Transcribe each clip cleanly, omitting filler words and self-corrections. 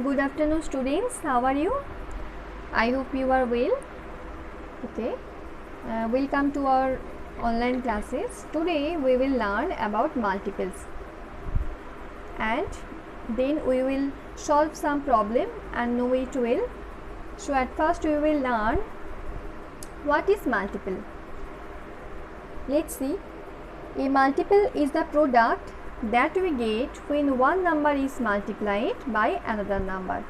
Good afternoon students, how are you? I hope you are well. Okay, welcome to our online classes. Today we will learn about multiples and then we will solve some problem and know it well. So at first we will learn what is multiple. Let's see. A multiple is the product that we get when one number is multiplied by another number.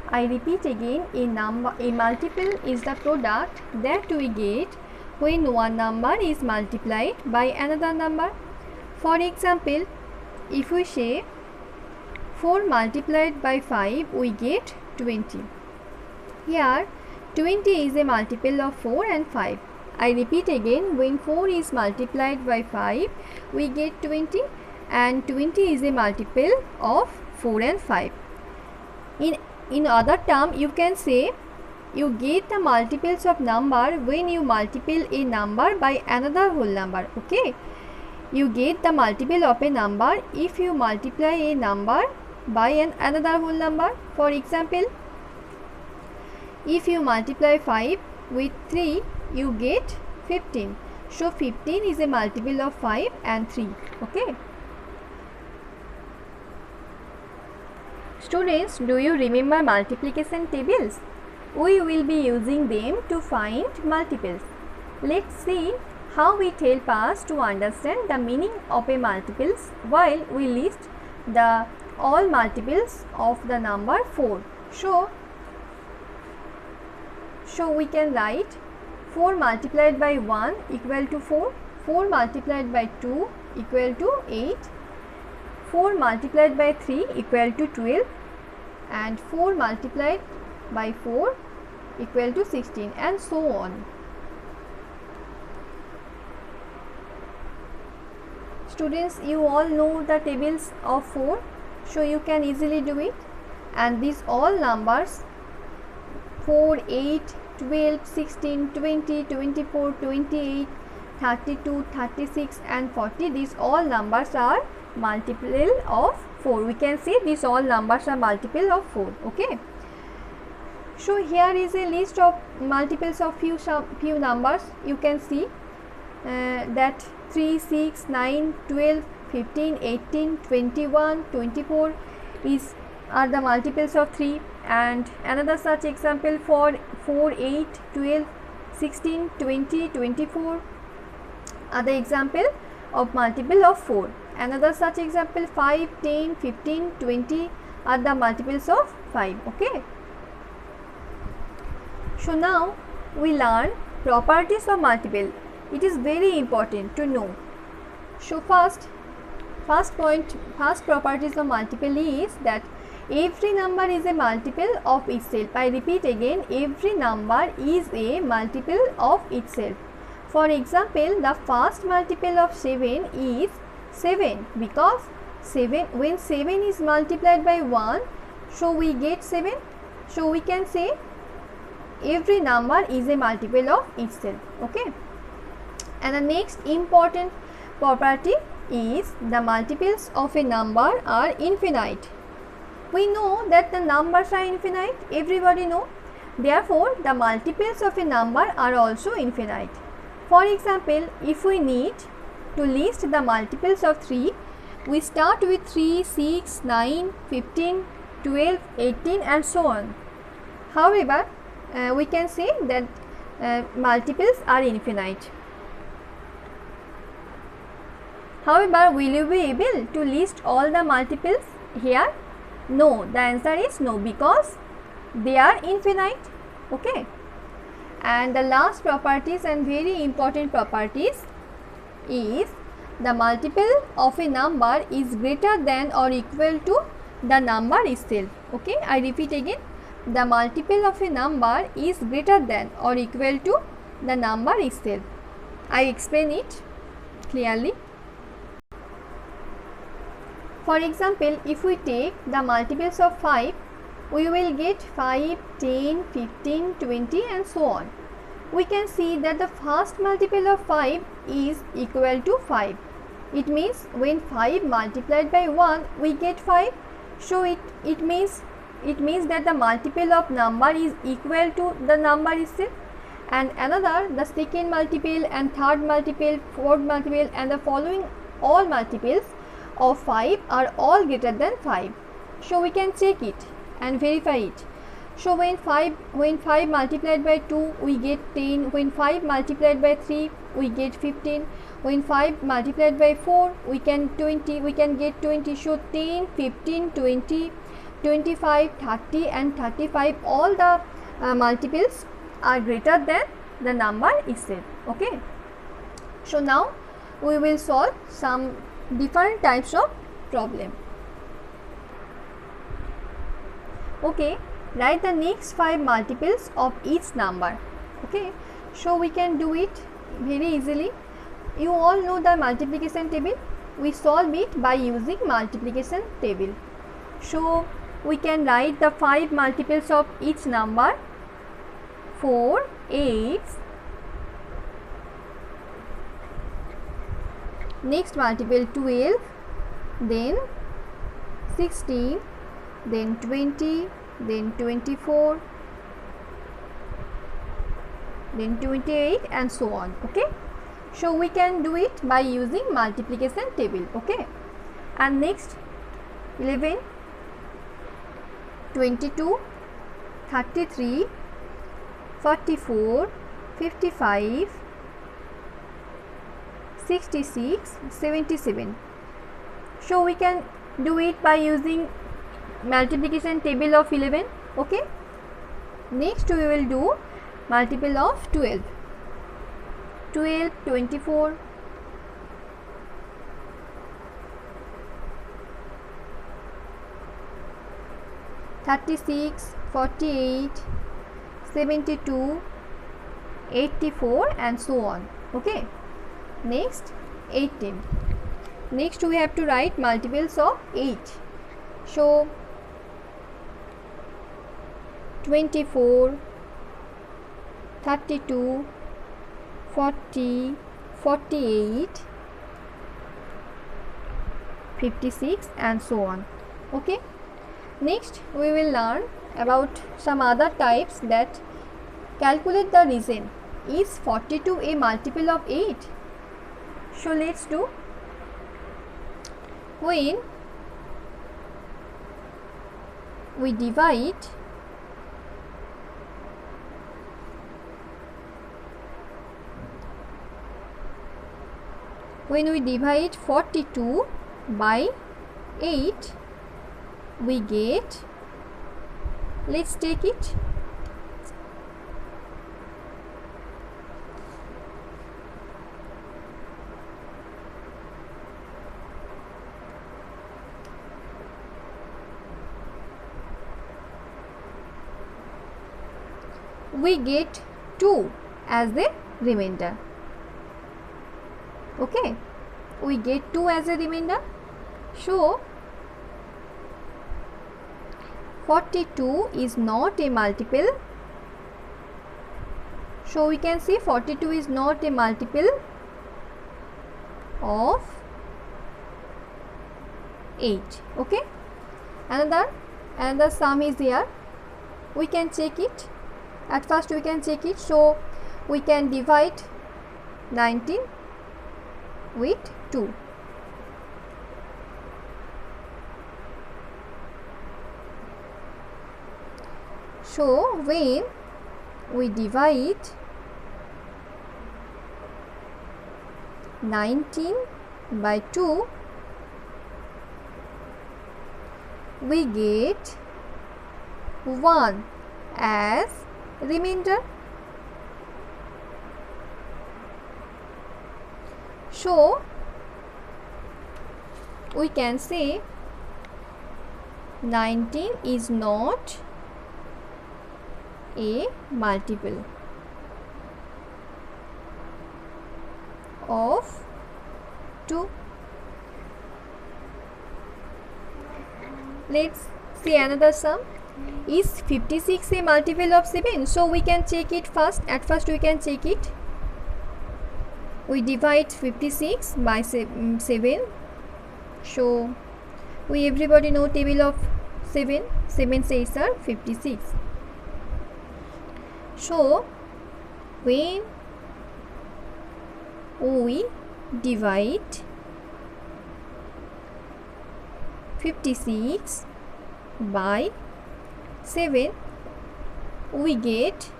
I repeat again, a multiple is the product that we get when one number is multiplied by another number. For example, if we say 4 multiplied by 5, we get 20. Here 20 is a multiple of 4 and 5. I repeat again, when 4 is multiplied by 5, we get 20 and 20 is a multiple of 4 and 5. In other term, you can say you get the multiples of number when you multiply a number by another whole number. Okay, you get the multiple of a number if you multiply a number by another whole number. For example, if you multiply 5 with 3, you get 15. So 15 is a multiple of 5 and 3. Okay. Students, do you remember multiplication tables? We will be using them to find multiples. Let's see how it helps us to understand the meaning of a multiples while we list the all multiples of the number 4. So we can write 4 multiplied by 1 equal to 4, 4 multiplied by 2 equal to 8, 4 multiplied by 3 equal to 12 and 4 multiplied by 4 equal to 16 and so on. Students, you all know the tables of 4, so you can easily do it, and these all numbers 4, 8, 12, 16, 20, 24, 28, 32, 36 and 40, these all numbers are multiple of 4. We can say these all numbers are multiple of 4. Okay. So here is a list of multiples of few numbers. You can see that 3, 6, 9, 12, 15, 18, 21, 24 are the multiples of 3, and another such example for 4, 8, 12, 16, 20, 24 are the example of multiple of 4. Another such example 5, 10, 15, 20 are the multiples of 5. Okay. So now we learn properties of multiple. It is very important to know. So first properties of multiple is that every number is a multiple of itself. I repeat again, every number is a multiple of itself. For example, the first multiple of 7 is 7 because when 7 is multiplied by 1, so we get 7. So we can say every number is a multiple of itself. Okay. And the next important property is the multiples of a number are infinite. We know that the numbers are infinite, everybody know. Therefore, the multiples of a number are also infinite. For example, if we need to list the multiples of 3, we start with 3, 6, 9, 15, 12, 18 and so on. However, we can say that multiples are infinite. However, will you be able to list all the multiples here? No, the answer is no, because they are infinite. Okay. And the last properties and very important properties is the multiple of a number is greater than or equal to the number itself. Okay, I repeat again, the multiple of a number is greater than or equal to the number itself. I explain it clearly. For example, if we take the multiples of 5, we will get 5, 10, 15, 20 and so on. We can see that the first multiple of 5 is equal to 5. It means when 5 multiplied by 1, we get 5. So it means it means that the multiple of number is equal to the number itself. And another, the second multiple and third multiple, fourth multiple and the following all multiples of 5 are all greater than 5. So we can check it and verify it. So when 5 multiplied by 2 we get 10, when 5 multiplied by 3 we get 15, when 5 multiplied by 4 we can get 20. So 10, 15, 20, 25, 30 and 35, all the multiples are greater than the number itself. Okay. So now we will solve some different types of problem. Okay, write the next 5 multiples of each number. Okay, so we can do it very easily. You all know the multiplication table. We solve it by using multiplication table. So we can write the 5 multiples of each number. 4, 8, next multiple 12, then 16, then 20, then 24, then 28 and so on. Okay, so we can do it by using multiplication table. Okay, and next 11, 22, 33, 44, 55, 66, 77. So we can do it by using multiplication table of 11. Okay, next we will do multiple of 12. 12, 24, 36, 48, 72, 84 and so on. Okay, next 18. Next we have to write multiples of 8. So 24, 32, 40, 48, 56 and so on. Okay, next we will learn about some other types, that calculate the reason. Is 42 a multiple of 8? So let's do. When we divide when we divide 42 by 8, we get, let's take it, we get 2 as the remainder. Okay, we get 2 as a remainder. So 42 is not a multiple. So we can see 42 is not a multiple of 8. Okay, another sum is here. We can check it. At first we can check it. So we can divide 19 with 2. So when we divide 19 by 2, we get 1 as remainder. So we can say 19 is not a multiple of 2. Let's see another sum. Is 56 a multiple of 7? So we can check it first. At first we can check it. We divide 56 by 7. So we everybody know table of 7. 7 8s are 56. So when we divide 56 by 7, we get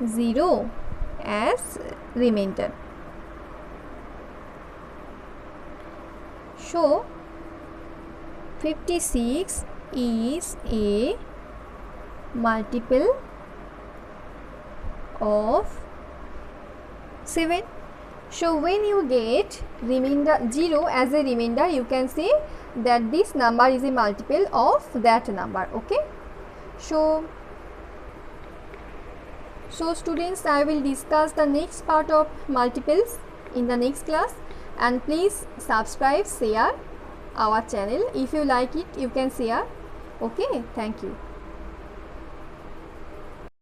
0 as remainder. So 56 is a multiple of 7. So when you get remainder 0 as a remainder, you can say that this number is a multiple of that number. Okay. So students, I will discuss the next part of multiples in the next class, and please subscribe, share our channel. If you like it, you can share. Okay, thank you.